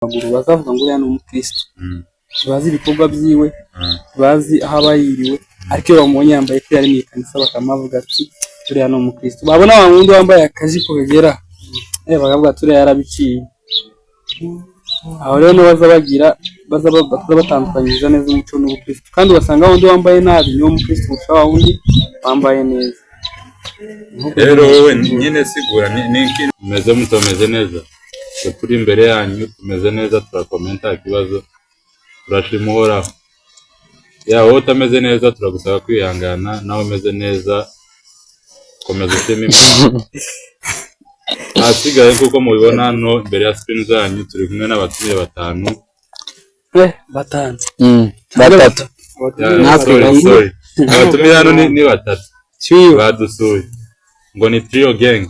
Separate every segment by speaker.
Speaker 1: maguru bazavuga ngo yana umukristo bazi ibikorwa byiwe bazi aho abayiriwe ariko iyo bamubonye yambaye ko yari mu ikanisa bakamavuga ati turiya ni umukristo babona wa wundi wambaye akajipo kagera bakavuga turiya yarabiciye aho rero no baza batandukanyiriza neza umuco n'ubukristo kandi ugasanga wundi wambaye nabi niwo mukristo kurusha wa wundi wambaye neza.
Speaker 2: Rero wowe nyine sigura n'iki meze mutomeze neza turi imbere yanyu tumeze neza turakomenta ikibazo turashima uhoraho wowe utameze neza turagusaba kwihangana nawe umeze neza komeza ushime Imana. Hasigaye kuko mubibona hano imbere ya screen zanyu turi kumwe n'abatumiye batanu
Speaker 1: batatu
Speaker 2: abatumiye hano ni batatu badusuye ngo ni trio gang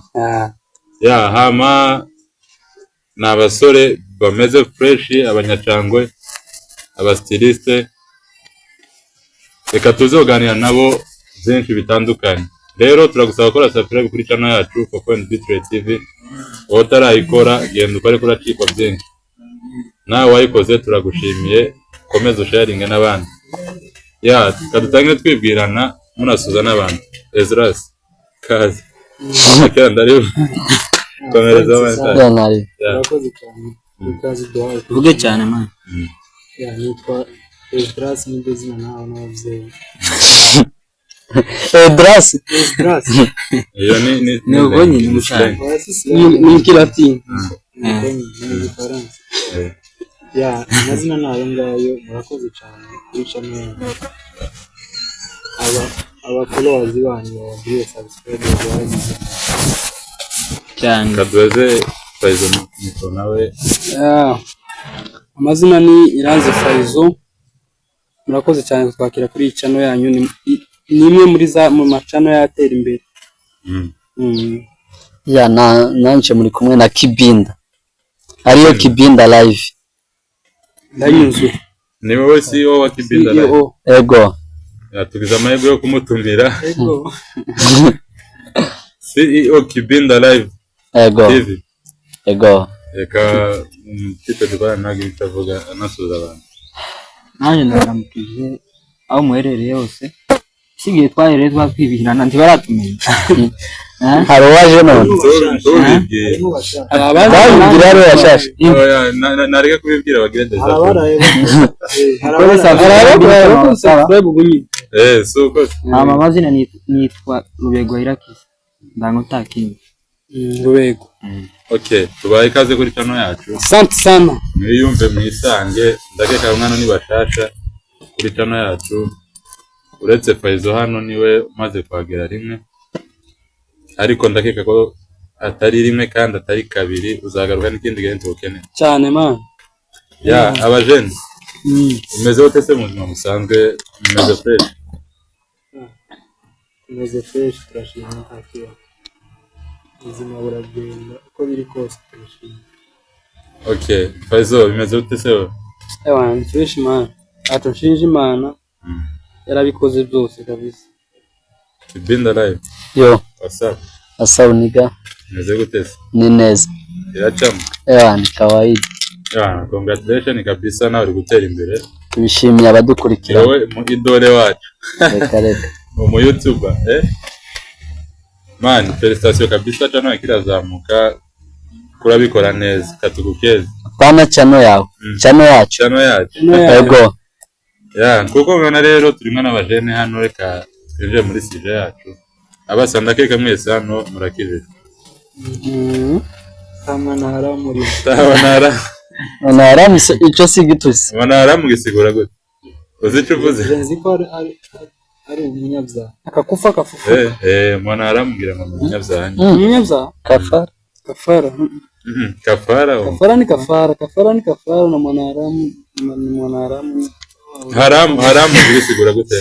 Speaker 2: hama ni abasore bameze fresh abanyacangwe abastiliste reka tuzoganira nabo byinshi bitandukanye. Rero turagusaba gukora subscribe kuri channel yacu Coco&Bitre TV utarayikora genda ukore kuri acikwa byinshi nawe wayikoze turagushimiye komeza sharing n'abandi kadutangire twibwirana munasuza n'abandi. Ezras kazi akanda rero komereza
Speaker 1: abandi yakoze cyane kazi duhaye vuge cyane man nitwa Ezras n'indezina nawe n'abavyeyi Ezras
Speaker 2: iyo
Speaker 1: ni ubonye ni mushaka ni kilatini ni Faransa amazina nayo ngayo murakoze cyane kwica neza followers banyu bagiye subscribe cyane
Speaker 2: kadweze Faizo niko nawe
Speaker 1: amazina ni Iranze Faizo murakoze cyane twakira kuri iyi channel yanyu ni imwe muri mu macano yatera imbere nanje muri kumwe na Kibinda ariyo Kibinda live ndayinzu
Speaker 2: ni wowe CEO wa Kibinda live
Speaker 1: ego
Speaker 2: tugize amahirwe yo kumutumira CEO Kibinda live
Speaker 1: ego
Speaker 2: reka mfite dubana nagi bitavuga anasuza abantu
Speaker 1: nanje ndaramukije aho muherereye hose sigiye twahereye twatwibihirana ntibaratumenya hari waje none ababwira rero yashashe
Speaker 2: nareka kubibwira bagirendeza suko
Speaker 1: amazina nitwa Rubego Irakisi ndango takini Rubego.
Speaker 2: Okay tubaye ikaze kuri channel yacu
Speaker 1: asante sana
Speaker 2: mwiyumve mwisange ndakeka umwana ni bashasha kuri channel yacu uretse Faizo hano niwe umaze kwagera rimwe ariko ndakeka ko atari rimwe kandi atari kabiri uzagaruka n'ikindi gihe ntukene
Speaker 1: cyane man
Speaker 2: abajene umeze wote se mu buzima busanzwe umeze fresh
Speaker 1: turashimira hakiya ubuzima buragenda uko biri kose turashimira.
Speaker 2: Okay Faizo bimeze wote se
Speaker 1: ni fresh man atunshinje Imana yarabikoze byose kabisa.
Speaker 2: Kibinda live
Speaker 1: Whatsapp niga
Speaker 2: meze gute se
Speaker 1: ni neza
Speaker 2: iracamo
Speaker 1: ni kawaida
Speaker 2: congratulations kabisa nawe uri gutera imbere
Speaker 1: tubishimiye abadukurikira
Speaker 2: wowe mu idole wacu
Speaker 1: reka
Speaker 2: mu YouTuber man felicitation kabisa channel kirazamuka kurabikora neza katugukeze
Speaker 1: pana channel yawe channel yacu ego
Speaker 2: kuko mwana rero turimo n'abajene hano reka twinjire muri sije yacu abasanda keka mwese hano murakije
Speaker 1: tamanara muri
Speaker 2: tamanara
Speaker 1: icyo sigitusi
Speaker 2: manara mugisigura gute uzicu uvuze
Speaker 1: ari umunyabyaha akakufa kafufa
Speaker 2: manara mugira ngo umunyabyaha
Speaker 1: umunyabyaha kafara kafara ni kafara na manara
Speaker 2: haramu bisigura gute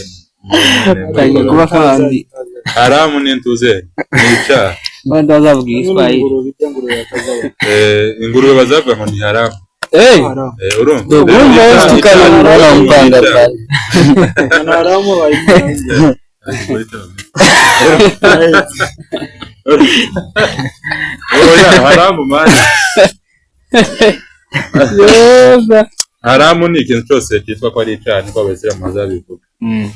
Speaker 1: kuba kandi
Speaker 2: haramu ni ntuze nica
Speaker 1: bandi bazabwishwa
Speaker 2: ingurube bazavuga ngo ni haramu
Speaker 1: urumva tukana mbanga cyane haramu
Speaker 2: haramu man haramu ni ikintu cyose cyitwa ko ari icyaha niko abasilamu bazabivuga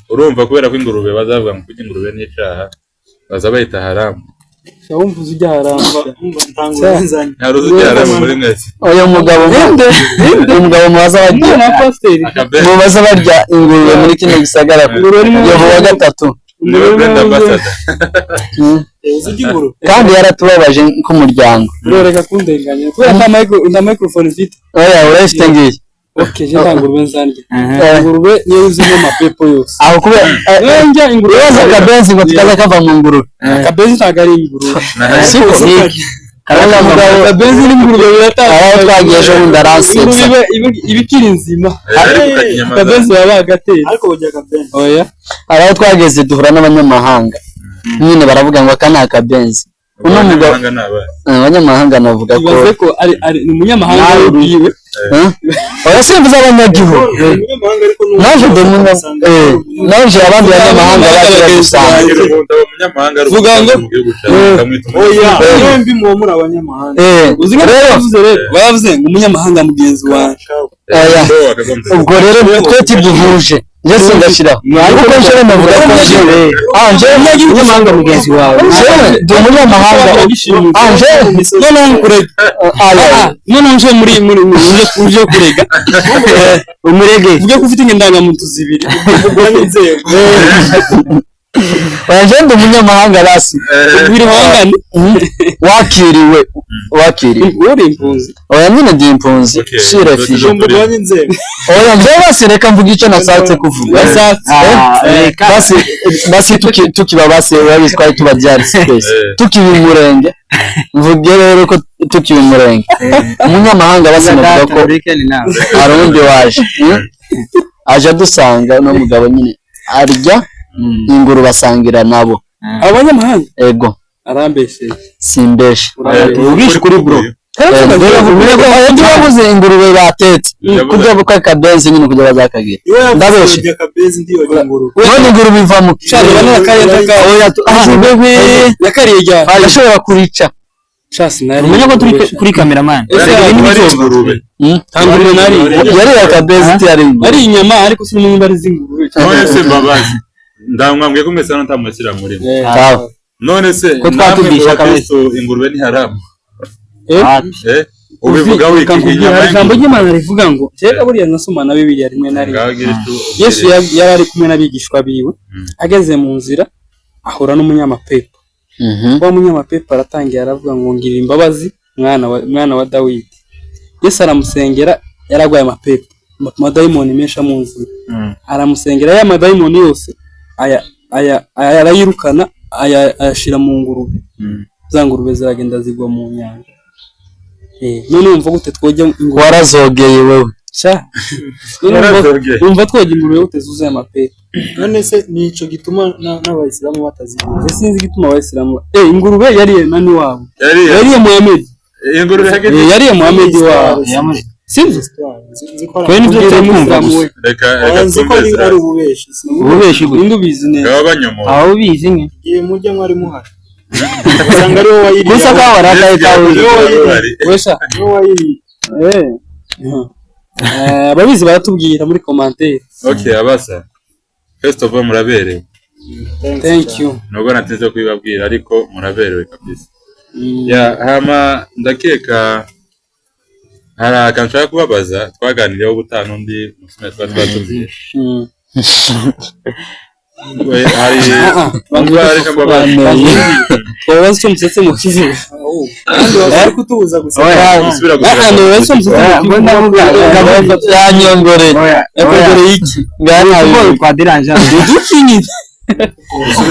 Speaker 2: urumva kubera ko ingurube bazavuga ngo kuko ingurube ni icyaha baza bayita haramu
Speaker 1: wumva ujya haramu
Speaker 2: hari ujya haramu muri mwese
Speaker 3: uyu mugabo umugabo mubaza barya ingurube muri kino gisagara yobo wa gatatu kandi yaratubabaje nk'umuryango
Speaker 1: uroreka kundenganya kubera ko nta microphone mfite
Speaker 3: oya urafite ngiye
Speaker 1: okay je ngurube nzanjye ingurube niyo yuzemo amapepo yose
Speaker 3: aho kubera
Speaker 1: njya ingurube
Speaker 3: akabenzi ngo tukaza kava mu ngurube
Speaker 1: akabenzi ntago ari ingurube
Speaker 3: siko karanga mugabo
Speaker 1: akabenzi n'ingurube biratandukanye
Speaker 3: aho twagiye ejo bundi aransetsa
Speaker 1: ibikiri nzima akabenzi baba bagatera
Speaker 4: ariko ujya akabenzi
Speaker 1: oya
Speaker 3: aho twageze duhura n'abanyamahanga nyine baravuga ngo aka ni akabenzi uno mugabo abanyamahanga navuga
Speaker 1: ko ari umunyamahanga wiwe
Speaker 3: oya simvuze abanyagihugu naje naje abandi banyamahanga baje gusanga
Speaker 1: vuga ngo
Speaker 4: oya mwembi muri abanyamahanga
Speaker 1: uzi ngo bavuze ngo umunyamahanga mugenzi wawe
Speaker 3: oya ubwo rero twe tiduhuje je singashira kuko nje navuga ko nje umunyamahanga mugenzi wawe ndi umunyamahanga nje none kurega none nje muri uje kurega umurege uvuge ko ufite indangamuntu zibiri ubwo inzego wanje ndi umunyamahanga basi
Speaker 1: biri hangane
Speaker 3: wakiriwe
Speaker 1: uri impunzi
Speaker 3: oya nyine ndi impunzi si refugee oya nje basi reka mvuga icyo nasatse kuvuga basi tukiba basi wabizi twari tubabyari space tukiba umurenge mvuge rero ko tukiba umurenge umunyamahanga basi navuga ko hari undi waje aje adusanga no mugabo nyine arya ingurube basangira nabo
Speaker 1: abanyamahanga
Speaker 3: ego
Speaker 1: arambeshe
Speaker 3: simbeshe
Speaker 1: ubwishe kuri bro
Speaker 3: babuze ingurube batetse kujya buka kabenzi nyine kujya bazakagira ndabeshe none ingurube iva mu
Speaker 1: cyane bana yakariye rya
Speaker 3: ashobora kurica
Speaker 1: chasi nari
Speaker 3: umenya ko turi kuri cameraman
Speaker 1: tangurire nari
Speaker 3: yari akabenzi
Speaker 1: ari inyama ariko si mu mbari z'ingurube
Speaker 2: none se mbabazi ndamwambwiye ko mwese hano ntamushyira muri none se
Speaker 3: ko twatubisha
Speaker 2: kabisa ingurube ni haramu ubivuga
Speaker 1: wikiganya ijambo ry'Imana rivuga ngo cyeka buriya nasoma na Bibiliya rimwe na rimwe Yesu yari ari kumwe n'abigishwa biwe ageze mu nzira ahura n'umunyamapepo wa munyamapepo aratangiye aravuga ngo ngirira imbabazi mwana wa Dawidi Yesu aramusengera yaragwaye amapepo amadayimoni menshi mu nzira aramusengera ya madayimoni yose arayirukana ayashira mu ngurube za ngurube ziragenda zigwa mu nyanja none umva gute twoje ingurube
Speaker 3: warazogeye wewe
Speaker 1: sha umva twoje ingurube gute zuzuye amapepo
Speaker 4: none se nico gituma n'abayisilamu batazigira
Speaker 1: sinzi gituma abayisilamu ingurube yariye nani wabo
Speaker 2: yariye
Speaker 1: Muhammad
Speaker 2: ingurube
Speaker 1: yariye Muhammad wabo sinzi
Speaker 3: kwe nivyo twumva
Speaker 2: reka
Speaker 4: nziko ari ububeshi
Speaker 1: indubizi neza
Speaker 2: y'abanyomo
Speaker 3: aho bizi nke
Speaker 4: giye mujye mwari muhari usanga ari wowe wayiriye
Speaker 3: gusa kwa warataye kawe
Speaker 1: wesha ababizi baratubwira muri commentaire
Speaker 2: okay abasa first of all muraberewe
Speaker 1: thank you
Speaker 2: nubwo natinze kubibabwira ariko muraberewe kabisa ya hama ndakeka hari akantu nshaka kubabaza twaganiriyeho ubutano undi musime twatubwiye hari reka mbabaza
Speaker 1: twabaza icyo musetse mu kivu
Speaker 4: kandi wari kutubuza gusa
Speaker 2: gusubira
Speaker 3: yanyongore
Speaker 1: iki
Speaker 3: ngana kwa diranja
Speaker 1: dukinyi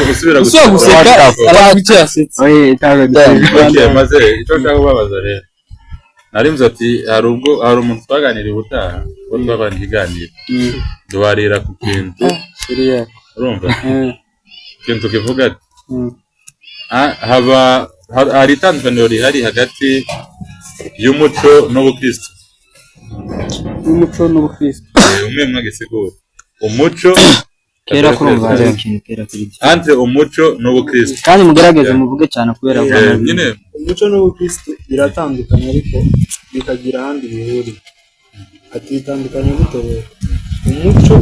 Speaker 2: gusubira
Speaker 1: guseka arabice yasetse
Speaker 2: maze icyo nshaka kubabaza rero narimze ati hari umuntu twaganiriye ubutaha ko twabana ikiganiro duharira ku kintu urumva ikintu kivuga ati hari itandukaniro rihari hagati y'umuco n'ubukristo
Speaker 1: umuco n'ubukristo
Speaker 2: umwe mwagisigura umuco
Speaker 3: kera kurumva hari ikintu kera kuri
Speaker 2: entre umuco n'ubukristo
Speaker 3: kandi mugerageze muvuge cyane kubera
Speaker 2: nyine
Speaker 4: umuco n'ubukristo biratandukanye ariko bikagira ahandi bihuriye ati bitandukanye gute rero umuco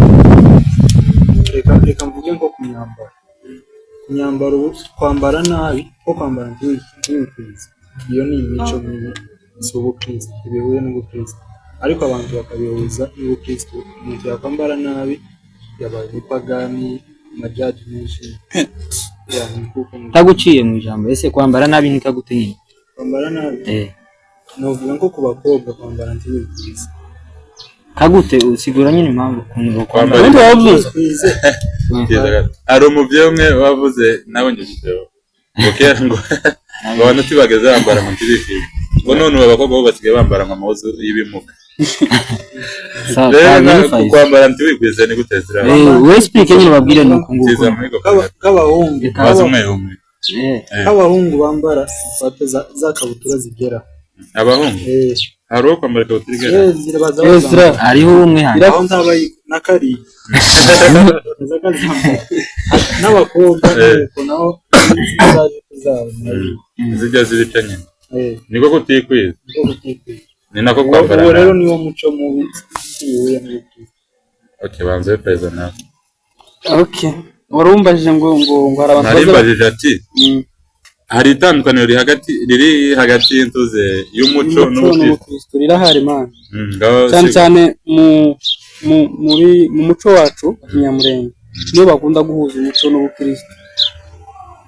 Speaker 4: reka mvuge nko ku myambaro kwambara nabi ko kwambara nk'ubukristo iyo ni imico mibi si ubukristo bihuye n'ubukristo ariko abantu bakabihuza n'ubukristo umuntu yakwambara nabi yabaye umupagani amajaji menshi
Speaker 3: taguciye mu ijambo ese kwambara nabi ntikaguteye
Speaker 4: kwambara nabi novuga nko ku bakobwa kwambara nk'ubukristo
Speaker 3: kagute usigura nyine impamvu kuntu
Speaker 2: kwambara
Speaker 3: undi wavuze
Speaker 2: ari umuvyeyi umwe wavuze nawe ngishiteho ngo abantu tibageze bambara mu kibiki ngo none abakobwa bo basigaye bambara mu mahuzu y'ibimuga kwambara ntibigwize ni gutezera
Speaker 3: we speak nyine babwire nuko nguko
Speaker 4: k'abahungu bambara fata za kabutura zigera
Speaker 2: abahungu hari uwo kwambara ikabutura
Speaker 4: igera
Speaker 3: hariho umwe hano
Speaker 4: aho ndaba nakari n'abakobwa naho
Speaker 2: zijya zibica nyine niko kutikwiza ni nako kwambara
Speaker 4: uwo rero niwo muco mubi yiwe n'ubukristo
Speaker 2: okay banze peza nawe
Speaker 1: okay warumbajije ngo hari abantu
Speaker 2: narimbajije ati hari itandukaniro riri hagati y'intuze y'umuco n'ubukristo
Speaker 1: rirahari man cyane muri mu muco wacu Kinyamurenge niyo bakunda guhuza umuco n'ubukristo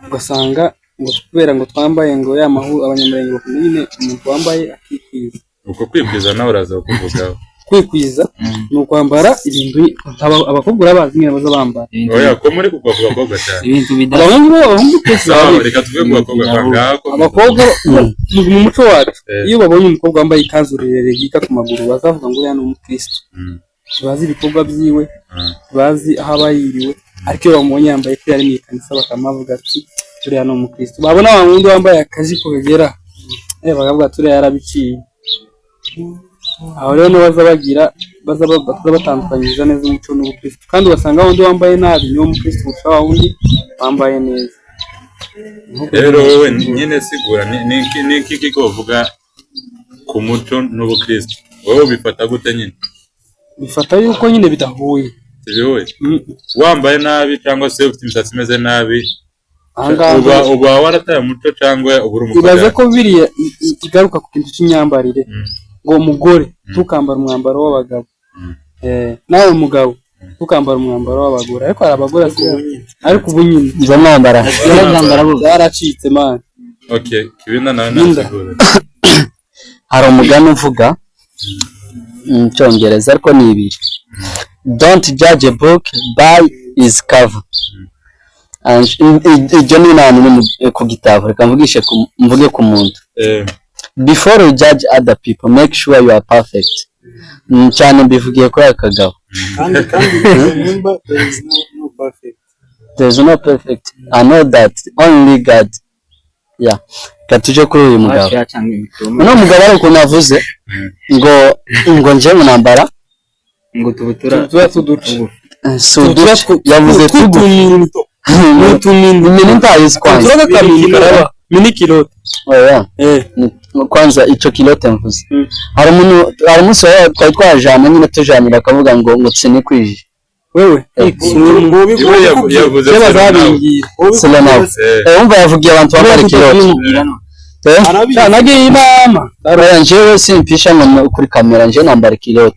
Speaker 1: ugasanga ngo kubera ngo twambaye ngo ya mahu abanyamurenge bakunda nyine umuntu wambaye akikwiza
Speaker 2: uko kwikwiza nawe uraza kuvugaho
Speaker 1: kwikwiza ni ukwambara ibintu abakobwa urabazi nyine baza bambara
Speaker 2: oya ko muri kuva ku bakobwa cyane
Speaker 3: ibintu bidahungu
Speaker 2: reka tuve ku bakobwa bangako
Speaker 1: abakobwa mu muco wacu iyo babonye umukobwa wambaye ikanzu rirerire yika ku maguru bazavuga ngo uriya ni umukristo bazi ibikorwa byiwe bazi aho abayiriwe ariko iyo bamubonye yambaye ko yari mu ikanisa bakamavuga ati uriya ni umukristo babona wa wundi wambaye akajipo kagera bakavuga ati uriya yarabiciye aho rero baza batandukanyiriza neza umuco n'ubukristo kandi ugasanga wundi wambaye nabi niwo mukristo kurusha wa wundi wambaye neza
Speaker 2: rero wowe nyine sigura ni iki ko uvuga ku muco n'ubukristo wowe bifata gute nyine
Speaker 1: bifata yuko nyine bidahuye
Speaker 2: bihuye wambaye nabi cyangwa se ufite imisatsi imeze nabi uba warataye umuco cyangwa ubura umugore
Speaker 1: ibaze ko biriya igaruka ku kintu cy'imyambarire ngo umugore tukambara umwambaro w'abagabo nawe umugabo tukambara umwambaro w'abagore ariko hari abagore ariko ubu nyine
Speaker 3: izo mwambara
Speaker 1: zaracitse man
Speaker 2: okay kibinda nawe nasigura
Speaker 3: hari umugani uvuga mu cyongereza ariko ni ibiri don't judge a book by its cover ibyo ni nani ku gitabo reka mvuge ku muntu before you judge other people make sure you are perfect cyane mbivugiye kuri aka kagabo
Speaker 4: kandi remember
Speaker 3: there is no perfect I know that only God katuje kuri uyu mugabo uno mugabo ari ukuntu avuze ngo nje munambara
Speaker 1: ngo tubutura
Speaker 3: yavuze tutumini ntayizi kwanza
Speaker 1: mini kilote
Speaker 3: kwanza ico kilote mvuze hari umunsi twari twajana nyine tujanira akavuga ngo tsinikwije
Speaker 1: wewe
Speaker 2: yavuze
Speaker 3: umva yavugiye abantu bambara kilote
Speaker 1: nagiye inama
Speaker 3: njyewe simpisha ngo kuri kamera njye nambara kilote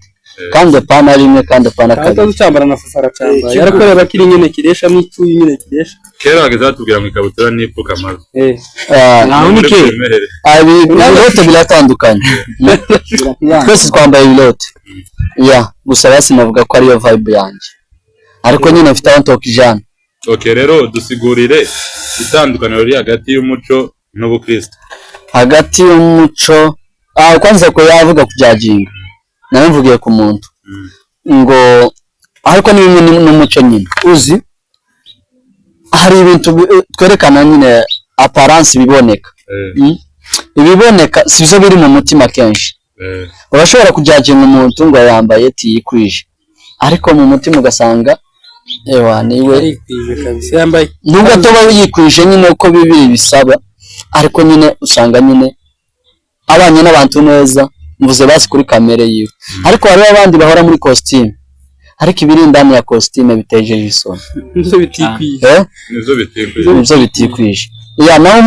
Speaker 3: kandi pana rimwe kandi pana kabiri
Speaker 1: kandi ucambara na fufara cyamba yarakorera kiri nyine kiresha n'icyuyi nyine kiresha
Speaker 2: kera bageze batubwira mu ikabutura n'ipfuka amazi
Speaker 3: naho nike ibilote biratandukanye twese twambaye ibilote gusa basi navuga ko ariyo vibe yanjye ariko nyine mfite aho ntokijana
Speaker 2: okay rero dusigurire itandukaniro riri hagati y'umuco n'ubukristo
Speaker 3: hagati y'umuco kwanza ko yavuga kujyaginga nawe mvugiye ku muntu ngo ariko ni bimwe n'umuco nyine uzi hari ibintu twerekana nyine apparence biboneka ibiboneka sivyo biri mu mutima kenshi urashobora kujyaginga umuntu ngo yambaye tiyikwije ariko mu mutima ugasanga ewa niwe
Speaker 1: arikwije kabisa yambaye
Speaker 3: nubwo atoba yikwije nyine uko bibiri bisaba ariko nyine usanga nyine abanye n'abantu neza mvuze basi kuri kamere yiwe ariko hari abandi bahora muri costume ariko ibiri indani ya costume bitejeje isoni
Speaker 1: nizo bitikwije
Speaker 3: nizo bitikwije ya naho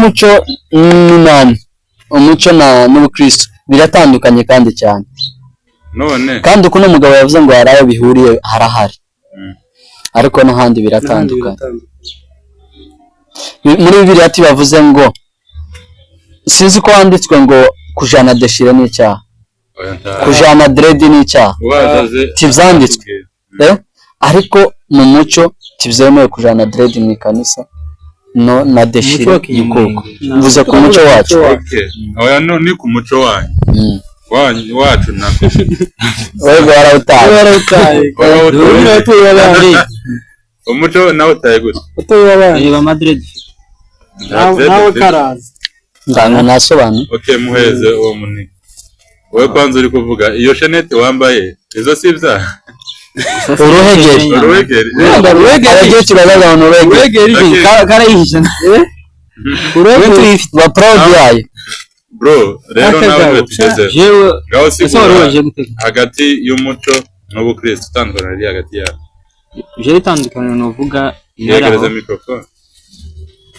Speaker 3: umuco n'ubukristo biratandukanye kandi cyane
Speaker 2: none
Speaker 3: kandi uko n'umugabo yavuze ngo hari aho bihuriye harahari ariko n'ahandi biratandukanye muri Bibiliya ati bavuze ngo sinzi ko handitswe ngo kujana deshire ni icyaha kujana dread ni icyaha tibyanditswe ariko mu muco tibyemewe kujana dread mu ikanisa no na deshire y'ukoko mvuze ku muco wacu
Speaker 2: oya no ni ku muco wanyu wacu nako
Speaker 3: wewe warawutaye
Speaker 2: umuco nawe utaye gute
Speaker 1: utoye abana
Speaker 4: ba Madrid
Speaker 1: nawe karazi
Speaker 3: ngana nasobanura
Speaker 2: okay muheze uwo munini wowe kwanza uri kuvuga iyo shenete wambaye izo si ibyaha
Speaker 3: uruhegeri abagiye turabaga mu ruhegeri
Speaker 1: karayihisha
Speaker 3: ba proud yayo
Speaker 2: bro rero nawe tugeze
Speaker 1: jewe
Speaker 2: ngaho si hagati y'umuco n'ubukristo utandukana ari hagati yabo
Speaker 4: je itandukana novuga
Speaker 2: yegereza microphone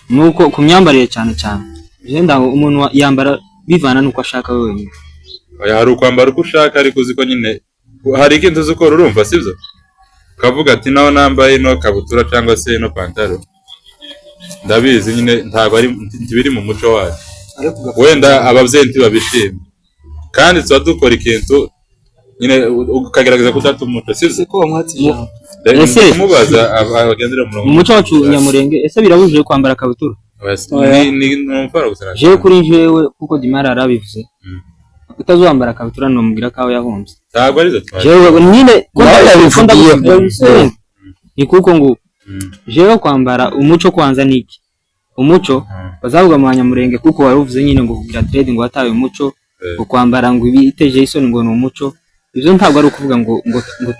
Speaker 4: nuko ku myambarire cyane je ndaho umuntu yambara bivana nuko ashaka wenyine
Speaker 2: oya hari ukwambara uko ushaka ariko uziko nyine hari ikintu uzikora urumva sibyo ukavuga ati naho nambaye no kabutura cyangwa se no pantaro ndabizi nyine ntabwo ari biri mu muco wacu wenda abavyeyi ntibabishimye kandi tuba dukora ikintu nyine ukagerageza kudata umuco sibyo
Speaker 1: ko bamwatije
Speaker 4: ese
Speaker 2: mubaza abagendera mu
Speaker 4: muco wacu nyamurenge ese birabujije kwambara kabutura
Speaker 2: ni umfara gusa
Speaker 4: jewe kuri jewe kuko Dimara arabivuze utazwambara kabutura no mugira kawe yahombye
Speaker 2: ntabwo arizo twaje
Speaker 4: jewe nyine ni kuko ngo jewe kwambara umuco kwanza niki umuco bazavuga mu Banyamurenge kuko waruvuze nyine ngo kugira trade ngo watawe umuco ngo kwambara ngo ibiteje isoni ngo ni umuco ibyo ntabwo ari ukuvuga ngo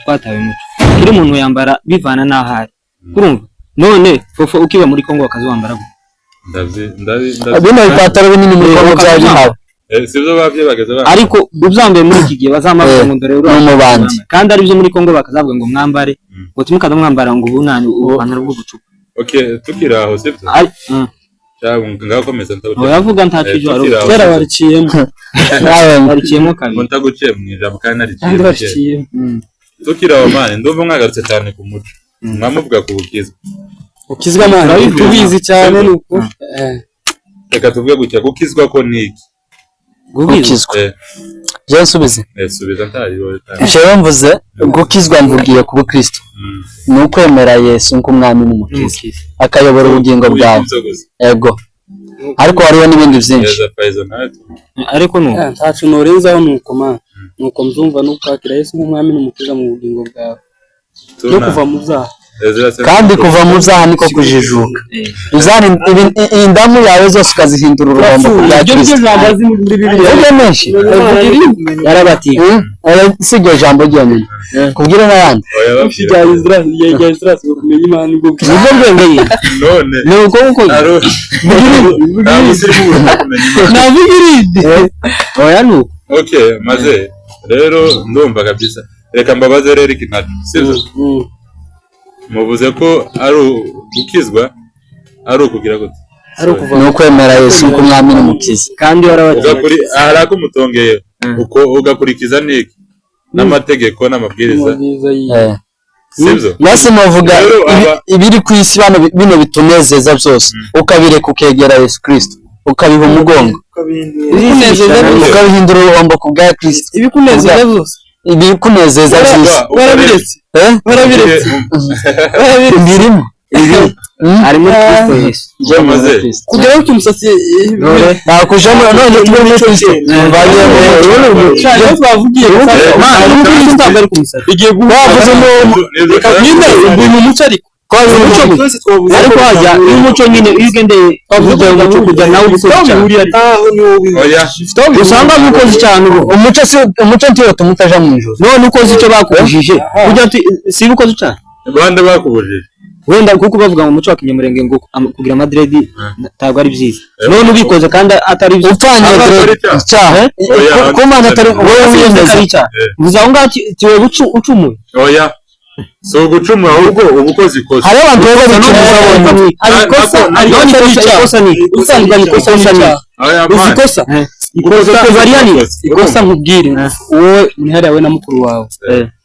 Speaker 4: twatawe umuco kiri umuntu yambara bivana n'ahari kurumva none fofo ukiba muri Kongo bakazwambara
Speaker 3: bino bipataro binini muri Kongo byaje hawe
Speaker 2: sibyo bavye bageze
Speaker 4: ariko ubyambaye muri iki gihe bazamavuga ngo dore
Speaker 3: urumubandi
Speaker 4: kandi ari byo muri Kongo bakazavuga ngo mwambare ngo tumikaza mwambara ngo ubunani ubupantaro bw'ubucupa
Speaker 2: okay tukiraho sibyo ngaho komeza ndabuye
Speaker 4: uravuga ntacijo
Speaker 1: kera wariciyemo
Speaker 4: wariciyemo kabiri
Speaker 2: ntaguciye mu ijambo kandi nariciyemo tukiraho mane ndumva mwagarutse cyane ku muco mwamuvuga ku bukizwa
Speaker 1: ukizwa mane tubizi cyane nuko
Speaker 2: reka tuvuge gutya gukizwa ko niki
Speaker 3: gukizwa je nsubize
Speaker 2: subiza ntari wowe
Speaker 3: jewe mvuze gukizwa mvugiye ku bukristo ni ukwemera Yesu nk'umwami n'umukiza akayobora ubugingo bwawe yego ariko hariho n'ibindi byinshi
Speaker 4: ariko
Speaker 1: ntacu norenzaho nuko mana nuko mzumva n'ukwakira Yesu nk'umwami n'umukiza mu bugingo bwawe no kuva mu byaha
Speaker 3: kandi kuva mu byaha niko kujijuka uzana indamu yawe zose ukazihindura ururombo bya Kristo ibyo menshi yarabatiye sibyo jambo ryonyine kubwira n'abandi
Speaker 1: ya Israel kumenya Imana nibwo
Speaker 3: bwengeye
Speaker 2: none
Speaker 3: nuko uko
Speaker 1: navugiride
Speaker 3: oya nuko
Speaker 2: okay maze rero ndumva kabisa reka mbabaze rero ikintu sibyo muvuze ko ari gukizwa ari ukugira gute
Speaker 1: ari ukuva
Speaker 3: no kwemera Yesu nk'umwami n'umukiza
Speaker 4: kandi
Speaker 2: warabakuri arako mutongeye uko ugakurikiza niki n'amategeko n'amabwiriza sibyo
Speaker 3: nase novuga ibiri ku isi bino bitunezeza byose ukabireka ukegera Yesu Kristo ukabiha umugongo ukabihindura uruhombo ku bwa Kristo
Speaker 1: ibikunezeza byose
Speaker 3: ibikunezeza byose barabiretse birimo
Speaker 4: ari muri Kristo Yesu
Speaker 1: kugira ngo umusatsi
Speaker 3: nakujamo none turi muri Kristo bagiye mu cyane twavugiye
Speaker 1: ntabwo ari kumusatsi igiye
Speaker 3: guhavuze
Speaker 1: nyine uyu muco
Speaker 3: ariko hajya n'umuco nyine iyo ugendeye bavuga umuco kujya nawe usanga mukoze cyane umuco ntiyo tumuta aja mu ijoro none ukoze icyo bakubujije kujya siba ukoze cyane
Speaker 2: Bande bakubujije.
Speaker 3: wenda kuko bavuga mu muco wa kinyamurenge ngo kugira Madrid ntabwo ari byiza none ubikoze kandi atari byiza upfanye icyaha ko mana atari wowe wiyemeza icyaha uzaho ngatiwe ucumuye
Speaker 2: oya so gucumura ahubwo ubukozi ikosa
Speaker 3: hari abantu baba bicumuza bonye ikosa ni usanzwe ikosa ikosa nkubwire wowe ntihari yawe na mukuru wawe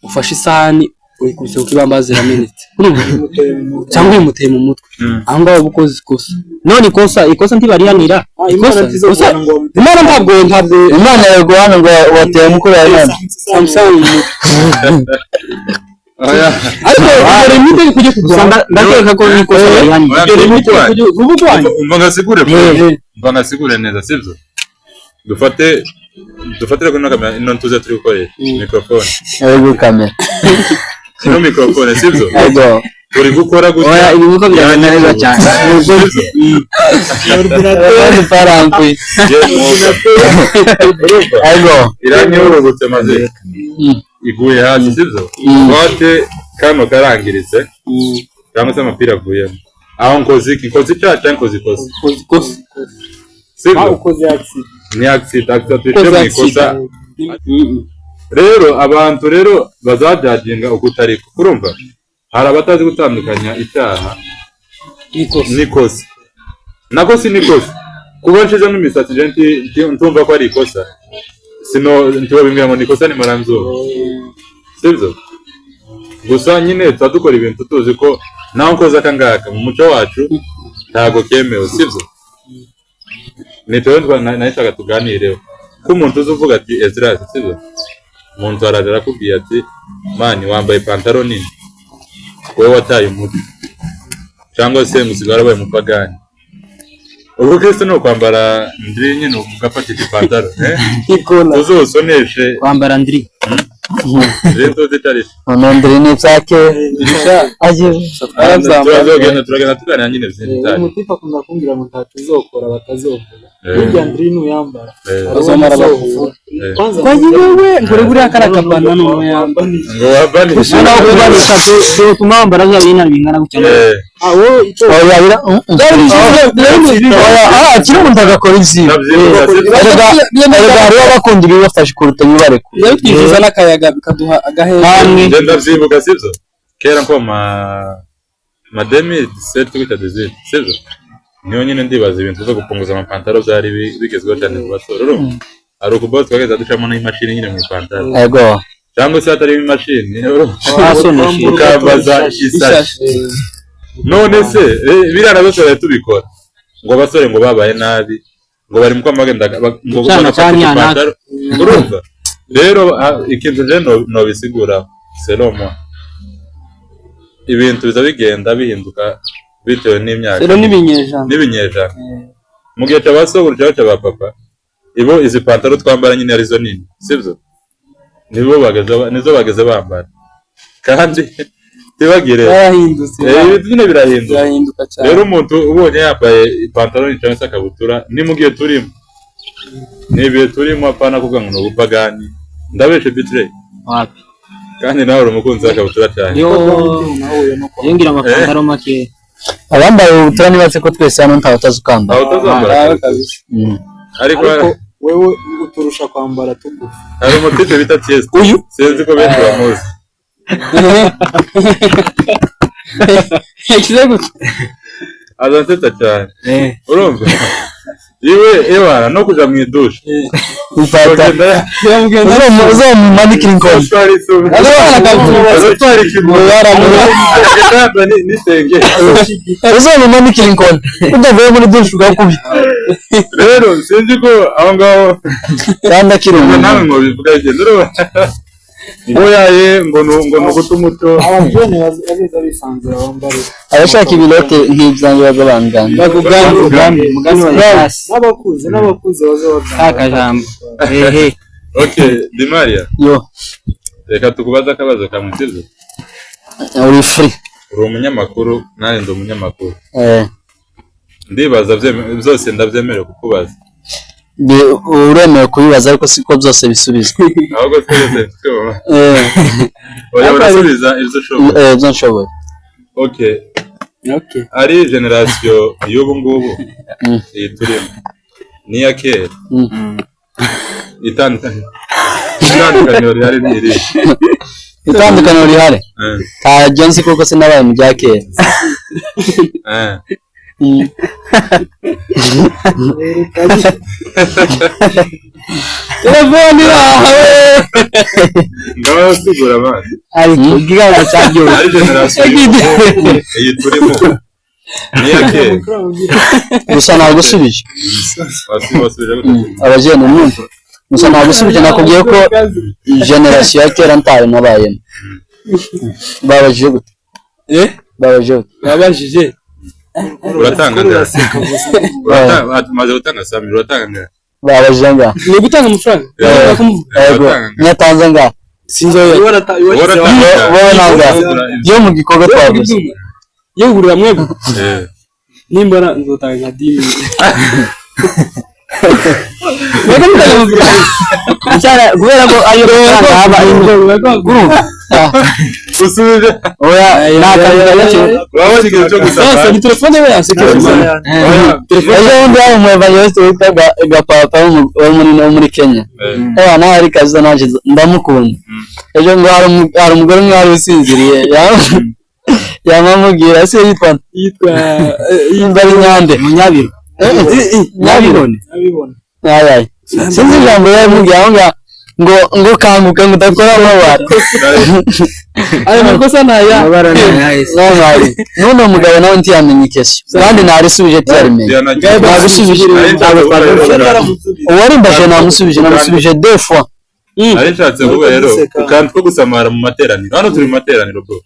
Speaker 3: ufashe isahani uyikubise ku kibambazi ramenetse cyangwa uyimuteye mu mutwe aho ngaho ubukoze ikosa none ikosa ntibarihanira ikosa Imana ntabwo Imana yaguhana ngo wateye mukuru wawe Samsung ariko dore mite kujye kugusanga ndakeka ko nikosa barihanira dore mite kujye ubugwanya
Speaker 2: umva ngasigure neza sibyo dufatire ko kamera ino tuze turi gukoresha microphone yego kamera ino microphone sibyo yego turi gukora gutya oya ibibuko biragenda neza cyane ordinateur parankwi yego iranyurugutse maze iguye hasi sibyo wate kano karangiritse cyangwa se amapira avuyemo aho nkoze cyaca nkoze ikosa sibyo
Speaker 4: ukoze accident
Speaker 2: ni accident mu ikosa rero abantu rero bazajajinga ukutari kurumva hari abatazi gutandukanya icyaha n'ikosa nako si n'ikosa kuba nshize n'imisatsi je ntumva ko ari ikosa sino ntibabimwira ngo n'ikosa ni maranzuba sibyo gusa nyine tudukora ibintu tuzi ko naho koza kangaka mu muco wacu ntago kemewe sibyo nitwe nahitaga tuganireho ko umuntu uzuvuga ati Ezra sibyo umuntu arajara kubwiye ati mani wambaye pantaro nini wowe wataye umutwe cyangwa se musigara wabaye umupagani ubu Kristo no kwambara ndiri nyine ugafatira ipantaro uzosoneshe
Speaker 3: kwambara ndiri
Speaker 2: rero zitari
Speaker 3: ndiri ni byake aje
Speaker 2: turagenda tuganira nyine zitari
Speaker 4: umutipa kumva kumbira ngo ntatuzokora batazovuga burya ndiri n'uyambara
Speaker 1: bazomara bakuvuga kwaje wewe ngore buriya karakapana no yamba
Speaker 2: ngo wabani
Speaker 3: naho kubanisha do kumambara za bina bingana gutya
Speaker 4: aho icyo
Speaker 3: oyabira kiri umuntu agakora izi hari abakunda ibi bafashe kuruta bibareko
Speaker 1: iyo twifuza n'akayaga bikaduha agahenge
Speaker 2: nje ndavyibuka sivyo kera ko mademi set wita desert sivyo niyo nyine ndibaza ibintu byo gupunguza amapantaro byari bigezweho cyane mu basoro ari ukubotsa twageza ducamo n'imashini nyine mu ipantaro
Speaker 3: yego
Speaker 2: cyangwa se atari imashini ukambaza isashi none se birara bose tubikora ngo abasore ngo babaye nabi ngo bari mu kwamagenda ngo ipantaro urumva rero ikintu je no bisigura selomo ibintu biza bigenda bihinduka bitewe n'imyaka
Speaker 1: rero nibinyejana
Speaker 2: mu gihe cy'abasoguru cyangwa cy'abapapa ibo izi pantaro twambara nyine arizo nini sibyo nizo bageze bambara kandi tibagire ibintu nyine birahinduka rero umuntu ubonye yambaye ipantaro cyangwa se akabutura ni mu gihe turimo nibihe turimo apana kuvuga ngo n'ubupagani ndabeshe bitre
Speaker 3: wapi
Speaker 2: kandi nawe umukunzi w'akabutura cyane
Speaker 3: yingira amapantaro make abambaye ubutura nibatse ko twese hano ntawutazukamba
Speaker 2: ariko
Speaker 4: wewe uturusha kwambara tugufi
Speaker 2: hari umutipe bita Tiest
Speaker 3: uyu
Speaker 2: sinzi ko benshi bamuzi azansetsa cyane urumva iwe ewara no kuja mu idusha
Speaker 3: ufata uzomumanikira inkoni uzomumanikira inkoni udavuye muri dusha ugakubita
Speaker 2: rero sinzi ko aho ngaho
Speaker 3: kandi akiri
Speaker 2: umuntu nawe ngo bivuga igenda urumva oyaye ngo nuguta umuco
Speaker 4: abajene baziza bisanzura bambare
Speaker 3: abashaka ibilote nk'ibyanjye bazabangana mugani wa yasi
Speaker 4: n'abakuze bazabagana
Speaker 3: akajambo
Speaker 2: okay Di Maria
Speaker 3: yo
Speaker 2: reka tukubaza akabazo kamwe sibyo
Speaker 3: uri free
Speaker 2: uri umunyamakuru nani ndi umunyamakuru ndibaza byose ndavyemerewe kukubaza
Speaker 3: uremewe kubibaza ariko siko byose bisubizwa
Speaker 2: ahubwo twese oya urasubiza ibyo ushobora
Speaker 3: ibyo nshoboye.
Speaker 2: okay
Speaker 1: Okay.
Speaker 2: ari generation y'ubu ngubu iyi turimo ni ya kera itandukaniro rihari ni iri
Speaker 3: Itandukaniro rihari ntabyo nzi kuko sinabaye mu bya kera.
Speaker 1: Telefone irahawe
Speaker 2: ngaho sigura abana
Speaker 3: ariko ikiganza cyaryoshye.
Speaker 2: ari generation iyi turimo ni ya kera
Speaker 3: Gusa nagusubije
Speaker 2: wasubije gute
Speaker 3: abajene mwumva. Gusa nagusubije nakubwiye ko generation ya kera ntayo nabayemo. Babajije gute? Babajije gute?
Speaker 1: babajije
Speaker 2: uratanga tumaze gutanga sami uratanga
Speaker 3: Babajije nga
Speaker 1: ni gutanga amafaranga
Speaker 3: yego nyatanze nga
Speaker 1: sinzoye
Speaker 3: wowe nanga yo mu gikorwa twavuze
Speaker 1: yo gurira mwebwe nimbona nzotanga nka 10 Mwebwe mutanga amafaranga
Speaker 3: cyara kubera ko ayo haba
Speaker 2: usubije
Speaker 3: oya nakabira cyo
Speaker 2: urabona ikintu cyo gusaba
Speaker 1: sasa ni telefone we yasekera
Speaker 3: ejo bundi aho mweva yose witaga gapapa wo muri Kenya nawe ari kaza naje ndamukunda ejo ngo hari umugore umwe wari usinziriye yamamubwira se yitwa Imbari Nyande Munyabiro Nyabirone ayaye sinzi ijambo yamubwira ngo kanguka ngo udakora amabara
Speaker 1: ayo makosa naya
Speaker 3: nabari none umugabo nawe ntiyamenye ikesi kandi narisubije tiyarimenye nabisubije uwari mbashe namusubije 2 fois
Speaker 2: arishatse kuba rero ukantu ko gusamara mu materaniro hano turi mu materaniro bro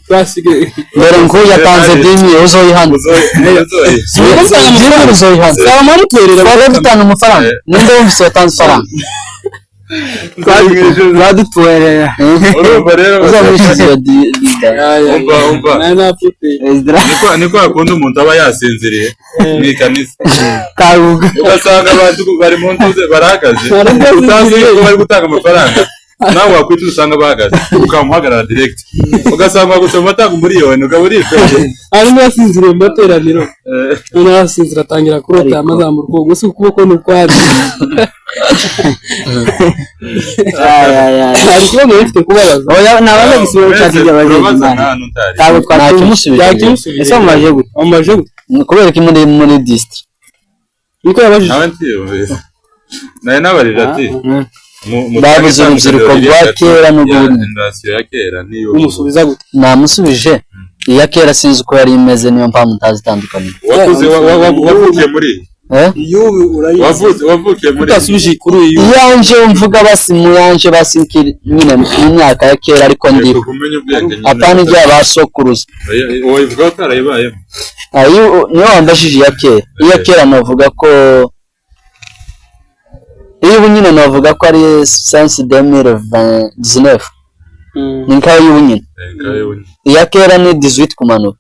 Speaker 1: basige
Speaker 3: dore ngo yatanze 10 uzoyihana uzoyihana
Speaker 1: salamani twerera
Speaker 3: twaba dutanga amafaranga ninde wumvise yatanze faranga
Speaker 1: badutwerera
Speaker 2: urumva rero
Speaker 3: uzamwishyuza
Speaker 2: umva niko akunda umuntu aba yasinziriye mu ikanisa
Speaker 3: karuga
Speaker 2: ugasanga abantu bari mu ntuze barahagaze utazi ko bari gutanga amafaranga nawe wakwita usanga bahagaze ukamuhagarara direct ugasanga gusoma atanga miliyoni ukaba urifeje
Speaker 1: arimo yasinziriye mu materaniro none yasinzira atangira kurota amazamura uko gusa ukuboko n'ukwari ari kibazo bifite kubabaza
Speaker 3: oya nabaza gisubira cyakije abagenzi ntabwo twakimusubije ese mumaje gute kubera ko muri district
Speaker 1: niko yabajije
Speaker 2: nawe nabarije ati
Speaker 3: babuze urubyiruko rwa kera n'ubundi
Speaker 2: generation ya kera niyo
Speaker 1: umusubiza gute
Speaker 3: namusubije iya kera sinzi uko yari imeze niyo mpamvu ntazitandukanye
Speaker 2: wavukiye muri wavukiye muri
Speaker 1: utasubije kuri uyu
Speaker 3: yanje mvuga basi muyanje basinkiri nyine mu myaka ya kera ariko ndi apana ijya basokuruza
Speaker 2: wowe ivuga ko arayibayemo
Speaker 3: ayo niyo wambashije iya kera navuga ko iyo nyine navuga ko ari sense 2019 ni nkaho y'ubunyine iya kera ni 18 kumanuka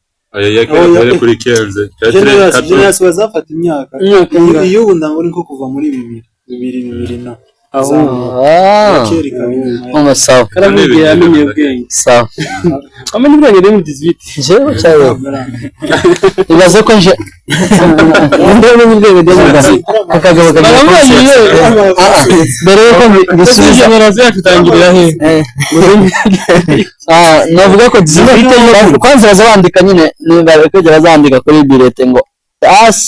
Speaker 2: ya kera ari kuri 15
Speaker 4: generation bazafata imyaka iyo ubu ndango niko kuva muri 2000 na
Speaker 3: sawa
Speaker 1: karavuye yamenye ubwenge
Speaker 3: sawa
Speaker 1: amenye ubwenge rero mu 18
Speaker 3: jewe cyawe ibaze ko nje ndebe n'ubwenge bw'umugabo kakagabo mbere yuko bisubiza
Speaker 1: generation yakutangirira he
Speaker 3: navuga ko zifite kwanza bazandika nyine niba kugera bazandika kuri bilete ngo as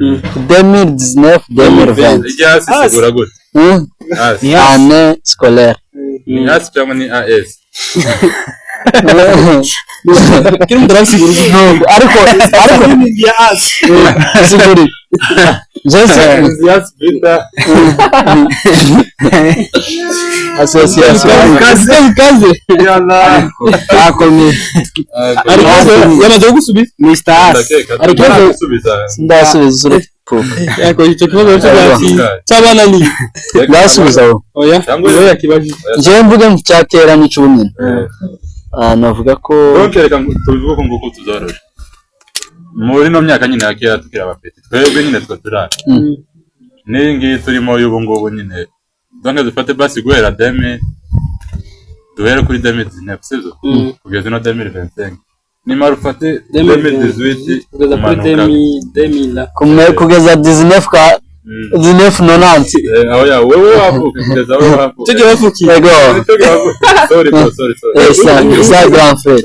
Speaker 3: 2019 2020
Speaker 2: icyasi sigura gute
Speaker 3: année scolaire
Speaker 2: icyasi cyangwa ni AS
Speaker 1: kiri mu darasi
Speaker 3: ariko
Speaker 4: ya as
Speaker 3: siguri Jose
Speaker 2: icyasi bita
Speaker 3: association
Speaker 1: kaze
Speaker 2: yalla
Speaker 3: akomeye
Speaker 1: ariko yamaze gusubiza
Speaker 3: Mr. As
Speaker 2: ariko gusubiza
Speaker 3: ndasubiza
Speaker 1: yako icyo kibazo cy'abana ni
Speaker 3: ndasubiza
Speaker 1: oya
Speaker 2: cyangwa
Speaker 1: oya kibaje
Speaker 3: njyewe mvuge mu cyakera n'icubunini navuga ko
Speaker 2: reka tubivuge ko nguko tuzorosha muri no myaka nyine ya kera tukira abapeti twebwe nyine twa turara n'ingi turimo y'ubu ngubu nyine donc dufate basi guhera 2000 duhere kuri 2019 sibyo kugeza no 2025 nimara ufate 2018
Speaker 1: kugeza kuri 2000
Speaker 3: kugeza 19 ka 1990
Speaker 2: aho ya wewe wavuka kugeza aho wavuka
Speaker 1: tujye bafukiye
Speaker 3: yego
Speaker 2: sorry
Speaker 3: ça grand frère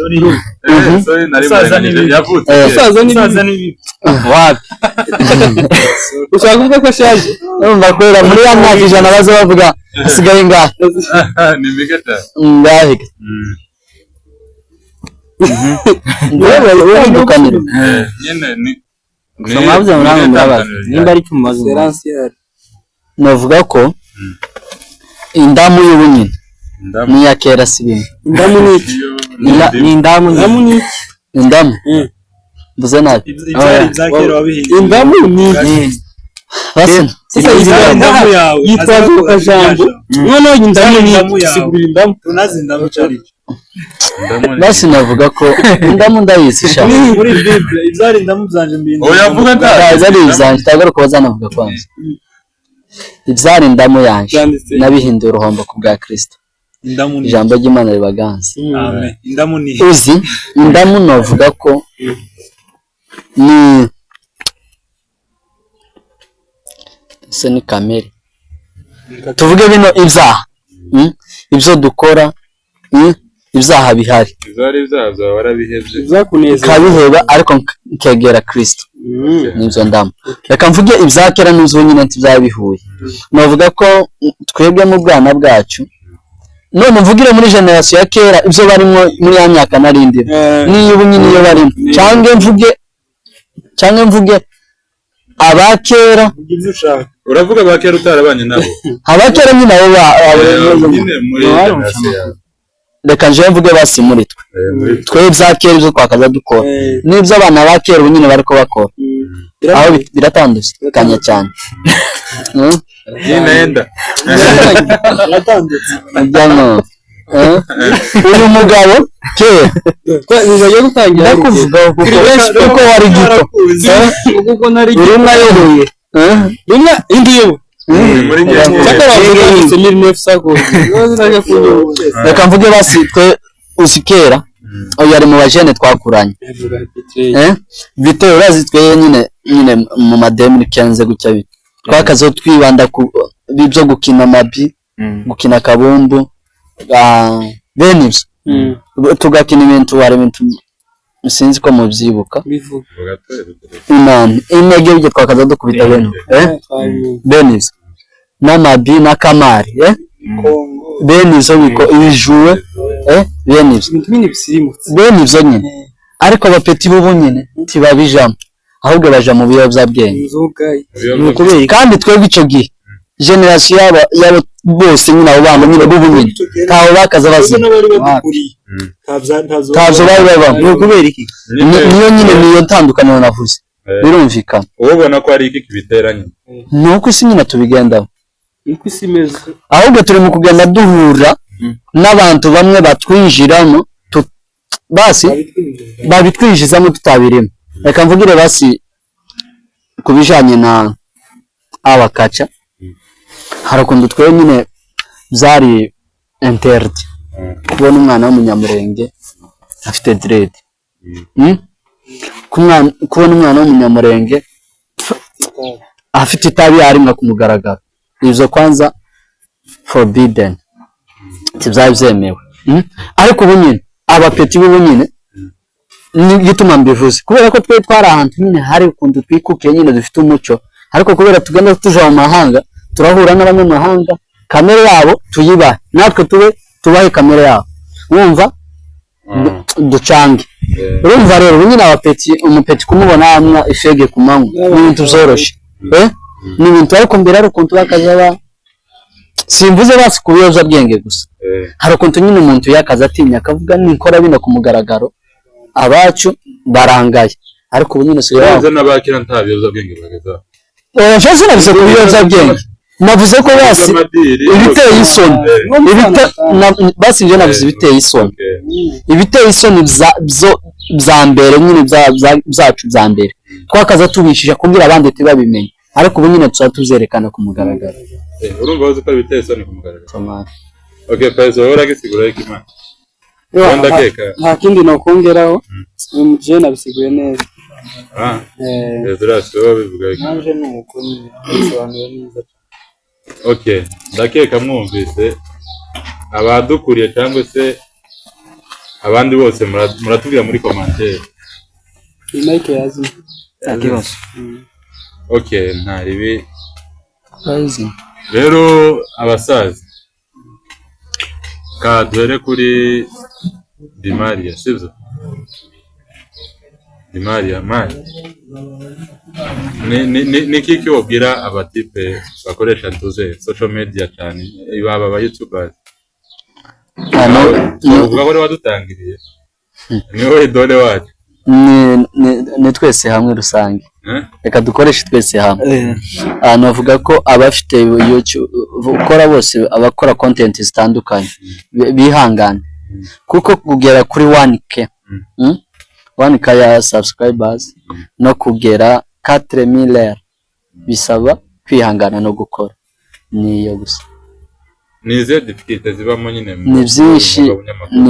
Speaker 2: sorry nari muri yavutse
Speaker 1: saza ni
Speaker 3: wapi
Speaker 1: ushaka kuvuga ko ashaje
Speaker 3: urumva kwera muri ya myaka ijana baza bavuga asigaye ngahe
Speaker 2: ni migata
Speaker 3: ngahe wewe dukanira
Speaker 2: nyene ni
Speaker 3: mwabyo muranga murabaza nimba ari cyumaze
Speaker 1: Seransier
Speaker 3: navuga ko indamu y'ubunyine ni ya kera sibintu
Speaker 1: indamu
Speaker 3: ni indamu
Speaker 1: ni
Speaker 3: indamu buze nabi
Speaker 4: ibyari byakera wabihinduye
Speaker 1: indamu ni
Speaker 3: basi
Speaker 1: sasa indamu yawe yitwa kajambo none indamu ni sigurira indamu
Speaker 4: tunazi indamu cyari
Speaker 3: basi navuga ko indamu ndayizi sha
Speaker 4: muri bible ibyari indamu zanje mbindi
Speaker 2: oya vuga
Speaker 3: zari izanjye tagaruka bazanavuga kwanza ibyari indamu yanje nabihinduye uruhombo ku bwa Kristo
Speaker 4: indamu ni
Speaker 3: ijambo ry'Imana ribaganza
Speaker 4: amen indamu ni
Speaker 3: uzi indamu navuga ko ni se ni kamere tuvuge bino ibyaha ibyo dukora ibyaha bihari
Speaker 2: izari zazo warabihebye
Speaker 1: zakuneza
Speaker 3: kabiheba ariko nkegera Kristo nizo ndamu reka mvuge ibyakera n'uzo nyine ntibyabihuye navuga ko twebwe mu bwana bwacu none mvugire muri generation ya kera ibyo barimo muri ya myaka narindira niyo ubu nyine iyo barimo cyangwa mvuge abakera
Speaker 2: uravuga abakera utarabanye nabo
Speaker 3: abakera nyine abo
Speaker 2: nyine muri generation
Speaker 3: reka nje mvuge basi muri twe byakera ibyo twakaza dukora n'ibyo abana bakera ubu nyine bariko bakora aho biratandukanye cyane
Speaker 2: nenda
Speaker 4: yatandutse
Speaker 3: ajyamo uyu mugabo kera
Speaker 1: twaje gutangira
Speaker 3: ndakuvuga kuko wari gito
Speaker 1: kuko nari
Speaker 3: urumwa yoboye
Speaker 1: rimwe indi yo
Speaker 2: muri generation
Speaker 1: cyaka bavuga ngo ni nefsako
Speaker 3: reka mvuge basi twe usikera oya ari mu bajene twakuranye Vitero urazi twe nyine mu mademi kenze gucya bito twakazo twibanda ku bibyo gukina mabi gukina kabumbu benibyo tugakina ibintu wari ibintu sinzi ko mubyibuka
Speaker 1: bivuga
Speaker 3: imana imege byo twakaza dukubita benibyo n'amabi n'akamari benibyo biko ibijuwe benibyo
Speaker 1: ibintu bisimutse
Speaker 3: benibyo nyine ariko abapeti bo nyine ntibabijamo ahubwo baja mu biyobyabwenge kandi twebwe icyo gihe generation yabo bose nyine abo bana nyine b'ubunyine ntaho bakaza bazina ntabyo bari babamo ni ukubera iki niyo nyine niyo ntandukaniro navuze birumvikana
Speaker 2: ubona ko ari iki kibiteranye
Speaker 3: ni uko isi nyine tubigendaho
Speaker 1: uko isi imeze
Speaker 3: ahubwo turi mu kugenda duhura n'abantu bamwe batwinjiramo basi babitwinjizamo tutabirimo reka mvugire basi kubijanye na abakaca harakundu twe nyine byari interd kubona umwana w'umunyamurenge afite dread kubona umwana w'umunyamurenge afite itabi ari nka kumugaragara ivyo kwanza forbidden tibyari byemewe ariko ubu nyine abapeti b'ubu nyine ni gituma mbivuze kubera ko twe twari ahantu nyine hari ukuntu twikukiye nyine dufite umuco ariko kubera tugenda tuja mu mahanga turahura n'abanyamahanga kamere yabo tuyibahe natwe tubahe kamere yabo wumva ducange urumva rero nyine abapeti umupeti kumubona amwa ishege ku manywa n'ibintu byoroshye ni ibintu ariko mbere ari ukuntu bakazaba simvuze basi ku biyobyabwenge gusa hari ukuntu nyine umuntu yakaza atinya akavuga nikora bino ku mugaragaro abacu barangaye ariko ubu nyine siyo
Speaker 2: yaza n'abakira nta biyobyabwenge bageza
Speaker 3: cyose navuze ku biyobyabwenge navuze ko basi ibiteye isoni basi njye navuze ibiteye isoni ibiteye isoni bya mbere nyine byacu bya mbere twakaza tubishije kugira abandi tubabimenye ariko ubu nyine tuza tuzerekana ku mugaragaro
Speaker 2: urumva uzi ko biteye isoni ku mugaragaro Okay, Paizo ora gisigura iki man. Wanda keka.
Speaker 1: Nta kindi no kongeraho. Je nabisiguye neza.
Speaker 2: Ezra bivuga iki?
Speaker 4: Nanje nuko bisobanuye neza.
Speaker 2: Okay, ndakeka mwumvise abadukuriye cyangwa se abandi bose muratubwira muri commentaire.
Speaker 1: Mike yazi.
Speaker 3: Akibazo.
Speaker 2: Okay, ntaribi.
Speaker 3: Bazi.
Speaker 2: Rero abasaza ka duhere kuri Di Maria, sibyo? Di Maria, man. Ni kiki wabwira abatipe bakoresha tuze social media cyane ibaba aba YouTubers? Uvuga ko wadutangiriye. Ni wowe idole wacu.
Speaker 3: Ni twese hamwe rusange. Reka dukoreshe twese hamwe. Navuga ko abafite YouTube ukora bose abakora content zitandukanye bihangana kuko kugera kuri 1k 1k ya subscribers no kugera 4000 bisaba kwihangana no gukora niyo gusa.
Speaker 2: Nize difficulties zibamo nyine
Speaker 3: ni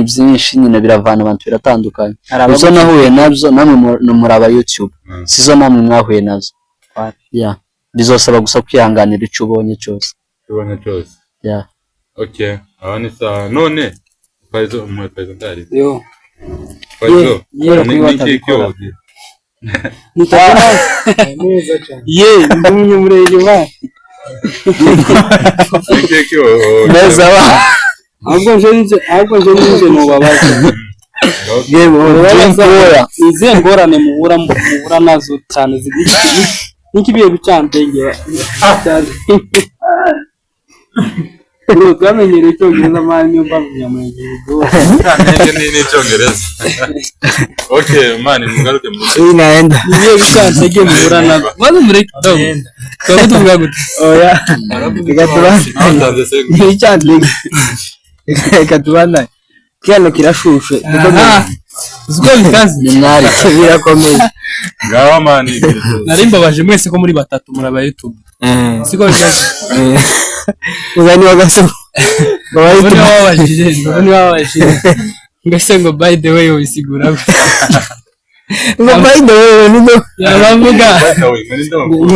Speaker 3: byinshi nyine biravana abantu biratandukanye. Uzo nahuye nabyo namwe muri aba YouTube sizo namwe mwahuye nazo. Bizosaba gusa kwihanganira icyo ubonye cyose.
Speaker 2: Okay, abani sawa none Paizo Paizo ndari
Speaker 1: Yo
Speaker 2: Paizo ni kiki wabwira?
Speaker 1: Nitabona neza cyane ndumye murenge ba
Speaker 2: kiki
Speaker 3: neza ba
Speaker 1: ahubwo je nije no babaza izi ngorane muhura nazo cyane zigiki nikibiye gucantengera twamenyereye icyongereza mani niyo mpamvu nyamurenge
Speaker 2: ni icyongereza. Okay mani mugaruke
Speaker 3: muri naenda
Speaker 1: niyo gucantege muhura nazo maze mureke twaba tuvuga gute
Speaker 3: oya
Speaker 2: gatubana
Speaker 3: icyantege katubana cyane kirashushe
Speaker 1: uziko bikaze
Speaker 3: ni mwari birakomeye
Speaker 2: ngawa mani
Speaker 1: narimbabaje mwese ko muri batatu muri aba YouTube siko bikaze
Speaker 3: uzani wagaso
Speaker 1: bari wabajije ngase ngo by the way ubisigura
Speaker 3: ngo by the way nido
Speaker 1: yabavuga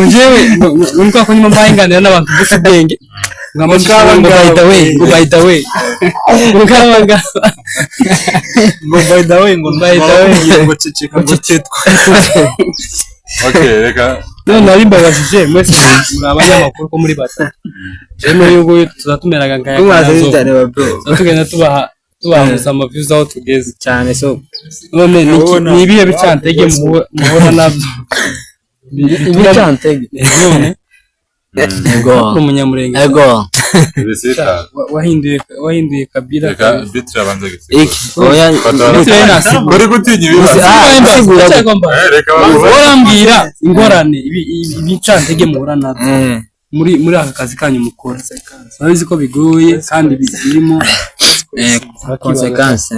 Speaker 1: njewe nko ko nyuma mbahinganira n'abantu bose bwenge ngamukaba by the way ngo by the way
Speaker 4: ngo ceceka ngo tetwa.
Speaker 2: Okay reka
Speaker 1: none narimbabajije mwese muri abanyamakuru ko muri batatu rero yugo tuzatumeraga ngaya
Speaker 3: mwaze cyane ba bro
Speaker 1: tugenda tubaha ama views aho tugeze
Speaker 3: cyane so
Speaker 1: none ni ibihe bicantege muhora nabyo
Speaker 3: bicantege
Speaker 1: none
Speaker 3: ego
Speaker 1: umunyamurenge
Speaker 3: ego
Speaker 2: bisita
Speaker 1: wahinduye kabira
Speaker 2: reka bitra banze gise
Speaker 3: iki oya
Speaker 2: bari gutinya
Speaker 1: ibintu reka urambwira ingorane ibicantege muhora nabyo muri aka kazi kanyu mukora babizi ko bigoye kandi birimo
Speaker 3: consequence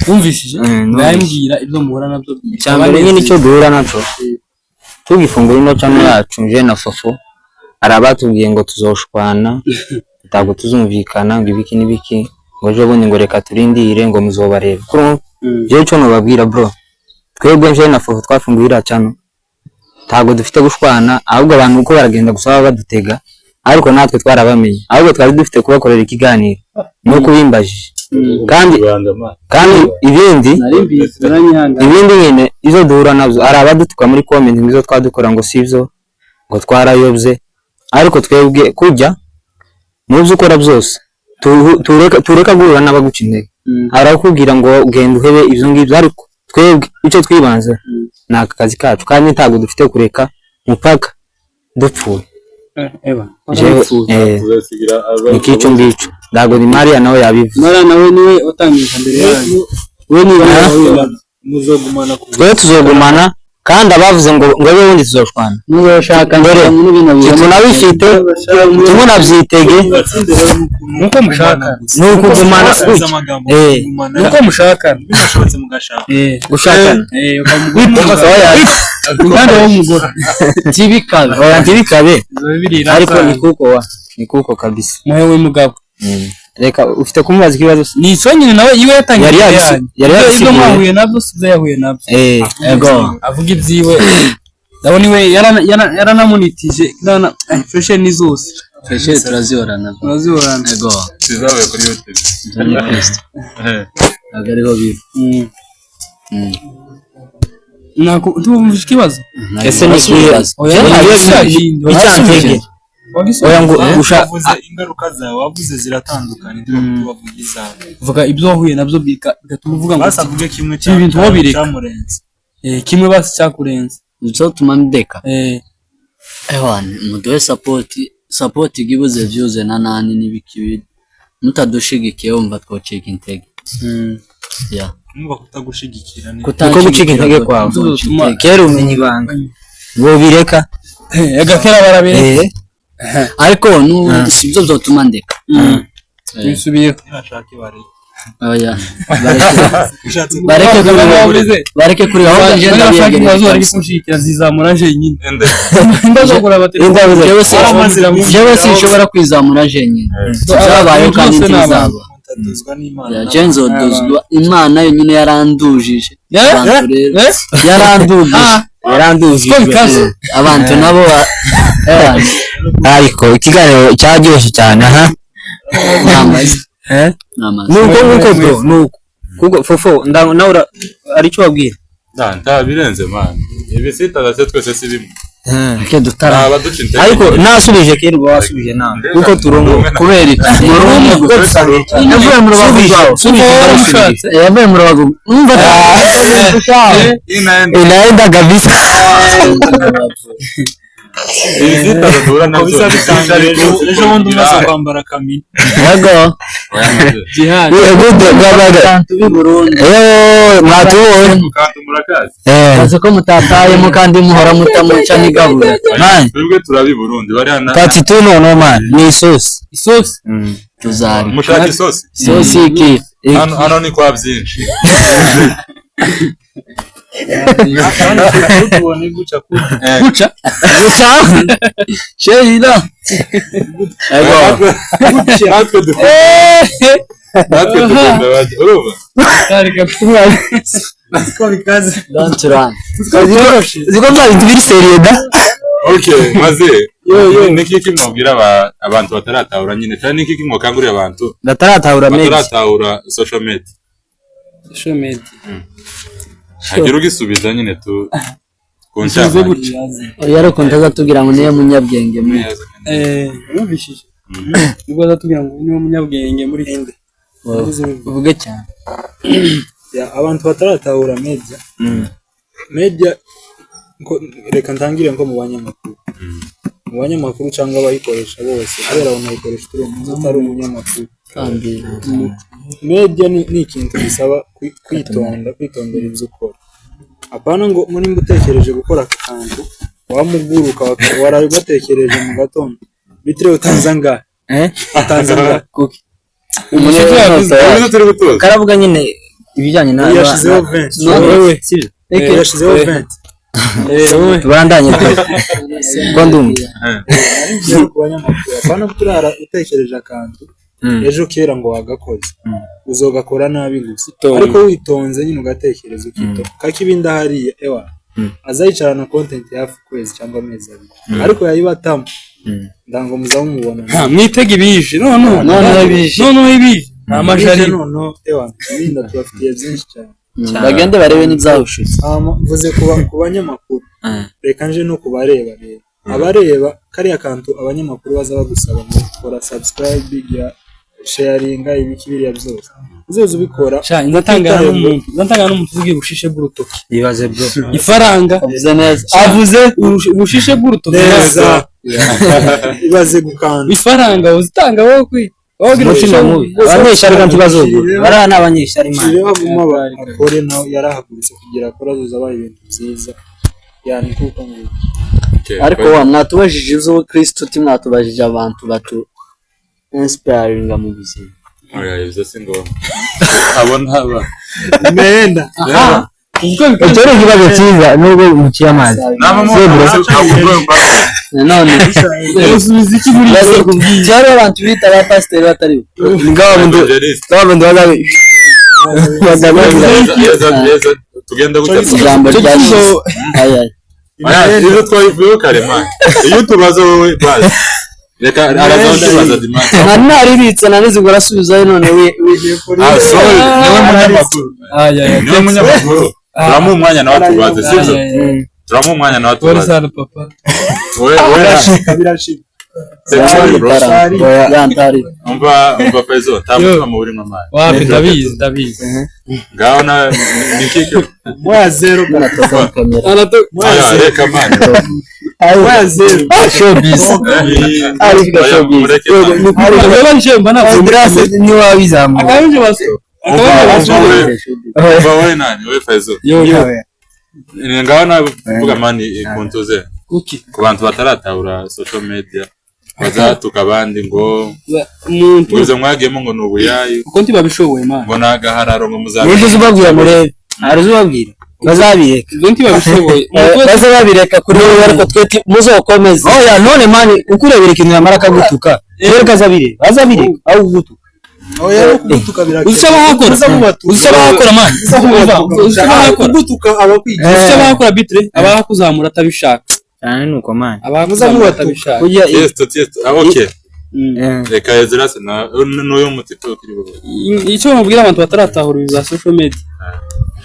Speaker 1: umvishije ndambwira ibyo muhora nabyo
Speaker 3: cyambere nyine icyo duhura naco tugifungura ino channel yacu nje na Fofo arabatubwiye ngo tuzoshwana ntabwo tuzumvikana ngo ibiki nibiki ngo je bonye ngo reka turindire ngo muzobarebe kuri je cyo no babwira bro twebwe nje na Fofo twafungura channel ntabwo dufite gushwana ahubwo abantu uko baragenda gusaba badutega ariko natwe twarabamenye ahubwo twari dufite kubakorera ikiganiro no kubimbajije kandi ibindi nyine izo duhura nabyo ari abadutuka muri comment nizo twadukora ngo sivyo ngo twarayobye ariko twebwe kujya mu byo ukora byose tureka guhura n'abaguca intege arakubwira ngo genda uhebe ibyo ngibyo ariko twebwe icyo twibanze ni aka kazi kacu kandi ntabwo dufite kureka mupaka dupfuye ikico ngico ntabwo ni Maria nawe yabivuze
Speaker 1: nawe niwe utangisha mbere yaje we niwe
Speaker 4: muzogumana
Speaker 3: twe tuzogumana kandi abavuze ngo wewe wundi tuzoshwana
Speaker 1: muzoshaka
Speaker 3: mbere tunabifite tumunavyitege
Speaker 1: nuko mushaka
Speaker 3: nuko gumana
Speaker 1: nuko mushaka
Speaker 4: bishobotse mugashaka
Speaker 3: gushakana
Speaker 1: kandi wo mugora
Speaker 3: tibikabe ariko ni kuko wa ni kuko kabisa
Speaker 1: muhewe mugabo
Speaker 3: reka ufite kumubaza ikibazo
Speaker 1: ni ico nyine nawe iwe yatangiye
Speaker 3: yari
Speaker 1: ibyo mwahuye nabyo sibyo yahuye nabyo
Speaker 3: ego
Speaker 1: avuga ibyiwe ndabona iwe yaranamunitije nana fashion ni zose
Speaker 3: feshe turazihorana
Speaker 1: ego
Speaker 2: sizawe kuri YouTube
Speaker 3: agariho bibi
Speaker 1: nako tubumvise ikibazo
Speaker 3: ese ni ikibazo icyantege oya ngo
Speaker 4: ushavuze ingaruka zawe wavuze ziratandukanye ndimo kubavugiza
Speaker 1: vuga ibyo wahuye nabyo bigatuma uvuga ngo
Speaker 4: basavuge kimwe
Speaker 1: ibintu wabireka
Speaker 4: cyamurenze
Speaker 1: kimwe basi cyakurenze
Speaker 3: nicyo tuma ndeka ewan muduhe support igibuze views na nani n'ibikibiri mutadushigikiye umva twoceka intege ya
Speaker 4: numva kutagushigikira
Speaker 3: ni kuko gucika intege kwawe kera umenye ibanga ngo bireka
Speaker 1: agakera barabireka
Speaker 3: ariko sibyo byotuma ndeka
Speaker 1: bisubiye
Speaker 4: nashake bare
Speaker 3: oya bareke kuri aho nje
Speaker 1: ndabiyegereza ari kushikira zizamura je nyine ndazo kora bateri
Speaker 3: jewe sinshobora kwizamura je nyine zabaye kandi nzizaba ya jenzo dozwa imana yo nyine yarandujije yarandujije abantu nabo ariko ikiganiro cyaryoshye cyane nuko bro nuko kuko fofo nawe aricyo wabwira
Speaker 2: nta birenze man ibi sitaza twese si bimwe
Speaker 3: ke dutara ariko nasubije kiri ngo wasubije nawe kuko turongo kubera iki murongo kuko dusabye yavuye mu rubago yavuye mu rubago umva inaenda kabisa
Speaker 2: ibizitaza dura na
Speaker 4: bisa bitangaje ejo bundi umaze kwambara kamini
Speaker 3: yego
Speaker 1: jihad
Speaker 3: gute gabaga mwatuwe kaze ko mutataye mu kandi muhora mutamuca n'igabura man
Speaker 2: twebwe turabi Burundi bari hana
Speaker 3: pati tu no man ni isosi tuzari
Speaker 2: mushaka isosi
Speaker 3: iki
Speaker 2: hano ni kwa byinshi
Speaker 4: tubone guca
Speaker 3: sheila ego
Speaker 2: natwe dukunda baje urumva
Speaker 4: ko bikaze
Speaker 3: don't run ziko bari tubiri seriye da
Speaker 2: okay maze niki kimubwira abantu bataratahura nyine cyane niki kimukangurira abantu bataratahura social media hagira ugisubiza nyine tu
Speaker 1: kunshaka
Speaker 3: yaro kontaza tugira ngo niyo munyabwenge muri
Speaker 1: yumvishije nibwo azatubwira ngo niyo munyabwenge muri hinde
Speaker 3: uvuge cyane
Speaker 4: abantu bataratahura media reka ntangire nko mu banyamakuru cyangwa abayikoresha bose kubera banayikoresha turi umuntu utari umunyamakuru media ni ikintu gisaba kwitondera ibyo ukora apana ngo muri mbutekereje gukora akantu wamuguruka warabatekereje mu gatondo bitire utanzanga
Speaker 1: kuki
Speaker 3: umuntu karavuga nyine ibijyanye na
Speaker 4: yashizeho 20
Speaker 3: sibyo
Speaker 4: yashizeho 20
Speaker 3: tubandanye ko ndumva
Speaker 4: apana turara utekereje akantu ejo kera ngo wagakoze uzogakora nabi gusa ariko witonze nyine ugatekereza ukito kakibinda hariya ewa azayicarana content yafu kwezi cyangwa amezi abiri ariko yayibatamo ndango muzamubona
Speaker 1: mwitega ibije none ibije amajari
Speaker 4: none ewa binda tubafitiye byinshi cyane
Speaker 3: bagende barebe n'ibyahushitse
Speaker 4: mvuze ku banyamakuru reka nje no kubareba rero abareba kariya kantu abanyamakuru baza bagusaba ngo gukora subscribe ya sharinga ibikibiriya byose uzoze ubikora
Speaker 1: ndatangana n'umuntu uvuga ubushishe bw'urutoki
Speaker 3: ibaze byo
Speaker 1: ifaranga avuze ubushishe bw'urutoki
Speaker 4: neza ibaze gukanda
Speaker 1: ifaranga uzitanga wowe kwi
Speaker 3: umutima mubi abanyeshari kandi bazogura bari n'abanyeshari
Speaker 4: imana baguma bakore nawe yarahagurutse kugira akora azuza ibintu byiza yani kuko ngo
Speaker 3: ariko mwatubajije izo Kristo timwatubajije abantu batu inspiring mu buzima
Speaker 2: oya ibyo si ngombwa abona aba
Speaker 4: menda
Speaker 3: icyo ni ikibazo cyiza nubwo muciye amazi none usubiza iki muri cyari abantu bita ba pasiteri batari ngabo
Speaker 2: tugenda gutya
Speaker 3: ijambo rya Yesu
Speaker 2: iyo twayivuyeho karema iyo tubaza wowe bazi reka arazabaza dimana
Speaker 3: naribitse nanize ngo arasubizayo none we
Speaker 2: sorry niwe munyamakuru turamu umwanya nawe tubaze sibyo turamu umwanya nawe tubaze
Speaker 4: birashika
Speaker 2: umva Faizo tamuka mu burimo amazi
Speaker 1: wapi ndabizi
Speaker 2: ngaho na nikike
Speaker 4: moya 0
Speaker 3: kanatoka kamera
Speaker 2: reka mani
Speaker 4: moya 0
Speaker 3: showbiz ariko showbiz
Speaker 1: Akaba njemba na
Speaker 3: Andreas ni wabizamu
Speaker 1: akabije baso
Speaker 2: wowe nani wowe Faizo ngaho na vuga mani kuntuze ku bantu bataratahura social media bazatuka abandi ngo
Speaker 1: umuntu
Speaker 2: uzo mwagiyemo ngo nubuyayi
Speaker 1: uko ntibabishoboye man
Speaker 2: ngo nagahararo ngo muzabe
Speaker 3: nizo zubabwira murebe aruzubabwira bazabireka
Speaker 1: izo ntibabishoboye
Speaker 3: bazabireka kuri wowe ariko twete muzokomeza oya none man ukurebera ikintu yamara kagutuka rero kazabire bazabireka aho gutuka
Speaker 4: oya kugutuka biraka
Speaker 1: usaba bakora man usaba
Speaker 4: kugutuka abakwigira
Speaker 1: usaba bakora bitre abakuzamura atabishaka
Speaker 3: cyane nuko man
Speaker 4: abamuza mubatabishaka
Speaker 3: kujya
Speaker 2: okay reka Ezra na n'uyu mutito kiri bwo
Speaker 1: icyo mubwira abantu bataratahura ibiza social media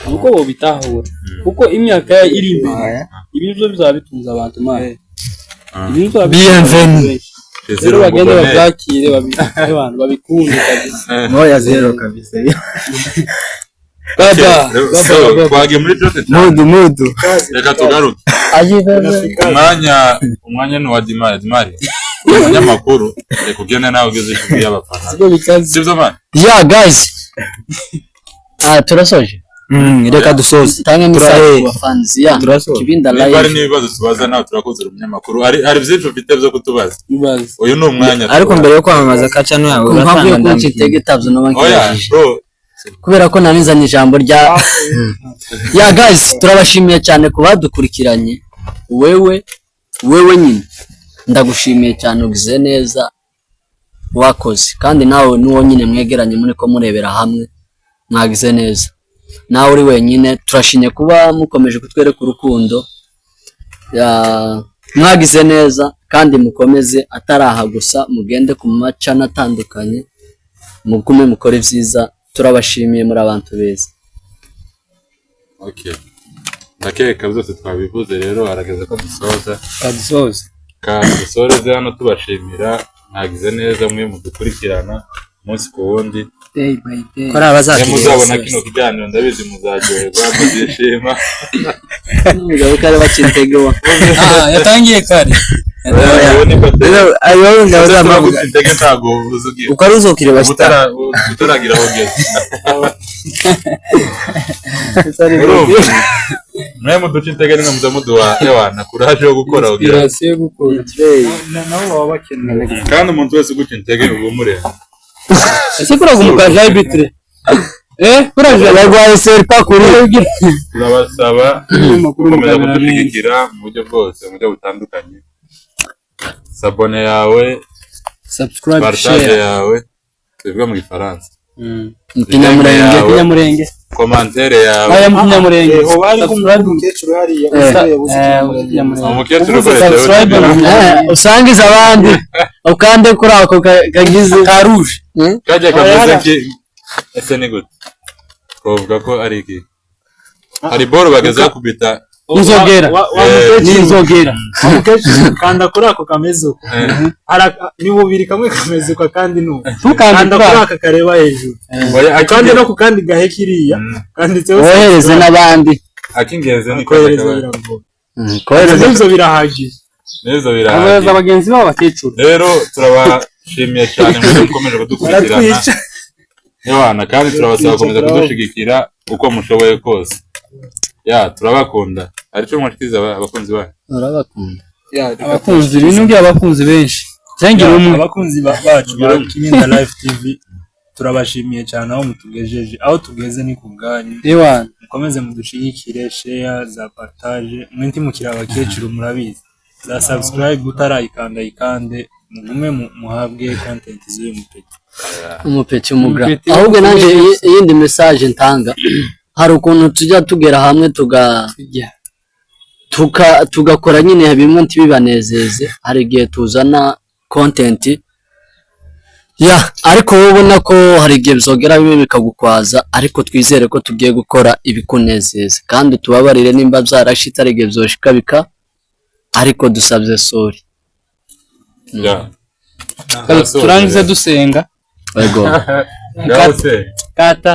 Speaker 1: uko bo bitahura kuko imyaka iri imbere ibintu byo bizaba bitunza abantu man ibintu
Speaker 3: bienvenue
Speaker 1: rero bagende babyakire abantu babikunde kabisa
Speaker 3: moya 0 kabisa
Speaker 2: baba twagiye muri jote
Speaker 3: mudu
Speaker 2: reka tugaruke umwanya ni wa Dimari umunyamakuru reka ugende nawe ugeze ijwi y'abafana sibyo man
Speaker 3: yeah guys turasoje reka dusoze tange message ku fans ya kibinda live
Speaker 2: bari n'ibibazo tubaza nawe turakoze umunyamakuru ari byinshi ufite byo kutubaza uyu ni umwanya
Speaker 3: ariko mbere yo kwamamaza kacano yawe uratanga ndamutege tabyo no bankije kubera ko nanizanye ijambo rya ya guys turabashimiye cyane kubadukurikiranye wewe nyine ndagushimiye cyane ugize neza wakoze kandi nawe nuwo nyine mwegeranye muri ko murebera hamwe mwagize neza nawe uri wenyine turashimye kuba mukomeje kutwereka urukundo mwagize neza kandi mukomeze ataraha gusa mugende ku macana atandukanye mugume mukore byiza turabashimiye muri abantu beza
Speaker 2: okay ndakeka byose twabivuze rero arageze ko dusoreze hano tubashimira mwagize neza mwe mudukurikirana umunsi ku wundi
Speaker 1: day by day
Speaker 3: kora abazakiriye
Speaker 2: muzabona kino kiganiro ndabizi muzaryoherwa muzishima
Speaker 3: ngabo kare bakintegewa
Speaker 1: yatangiye kare
Speaker 3: ayo ngabo zamavuga
Speaker 2: intege ntago uzugira
Speaker 3: uko aruzokire bashita
Speaker 2: utaragira aho ugeze mwe muduce intege nimwe muzamuduha ewana kuraje yo gukora ugira
Speaker 1: yo gukora
Speaker 4: nabo baba bakeneye
Speaker 2: kandi umuntu wese uguca intege ubumureba
Speaker 1: ese kura gumukaje bitre kuraje
Speaker 3: barwaye serpa kuri
Speaker 2: turabasaba gukomeza kudushyigikira mu buryo bwose mu buryo butandukanye sabone yawe
Speaker 1: subscribe
Speaker 2: partage
Speaker 1: share
Speaker 2: yawe bivuga mu gifaransa
Speaker 1: Kinyamurenge
Speaker 2: commentaire yawe
Speaker 1: aya Kinyamurenge
Speaker 4: ho bari kumukecuru hariya
Speaker 2: umukecuru
Speaker 1: subscribe
Speaker 3: usangiza abandi ukande kuri ako kagize
Speaker 1: ka rouge
Speaker 2: kaje kavuze ki ese ni gute twavuga ko ari iki hari boro bageze kubita
Speaker 1: inzogera n'inzogera
Speaker 4: kanda kuri ako kameze uko ni bubiri kamwe kameze uko kandi nuko
Speaker 1: kanda
Speaker 4: kuri aka kareba hejuru kandi no ku kandi gahe kiriya kanditseho
Speaker 3: wohereze n'abandi
Speaker 2: akingenze ni
Speaker 4: kohereza ibyo birahagije
Speaker 2: neza
Speaker 1: abaza abagenzi babo bakecuru
Speaker 2: rero turabashimiye cyane muri mukomeje kudukurikirana Yohana kandi turabasaba gukomeza kudushigikira uko mushoboye kose turabakunda ariko mwashyize abakunzi bacu
Speaker 3: urabakunda
Speaker 1: abakunzi ibintu by'abakunzi benshi zengira umwe
Speaker 4: abakunzi bacu ba Kiminda Live TV turabashimiye cyane aho mutugejeje, aho tugeze ni ku bwanyu.
Speaker 1: Ewana
Speaker 4: Mukomeze mudushigikire, share za partage, mwenti mukira abakecuru murabizi, za subscribe utarayikanda yikande, mugume muhabwe content z'uyu
Speaker 3: umupeti umugra. Ahubwo nanje iyindi message ntanga, hari ukuntu tujya tugera hamwe tugakora nyine bimwe ntibibanezeze, hari igihe tuzana content ariko wowe ubona ko hari igihe bizogera bimwe bikagukwaza, ariko twizere ko tugiye gukora ibikunezeza kandi tubabarire nimba byarashitse ari igihe byoshika ariko dusabye sorry.
Speaker 1: turangize dusenga
Speaker 3: Yego.
Speaker 2: Ngaho se
Speaker 1: kata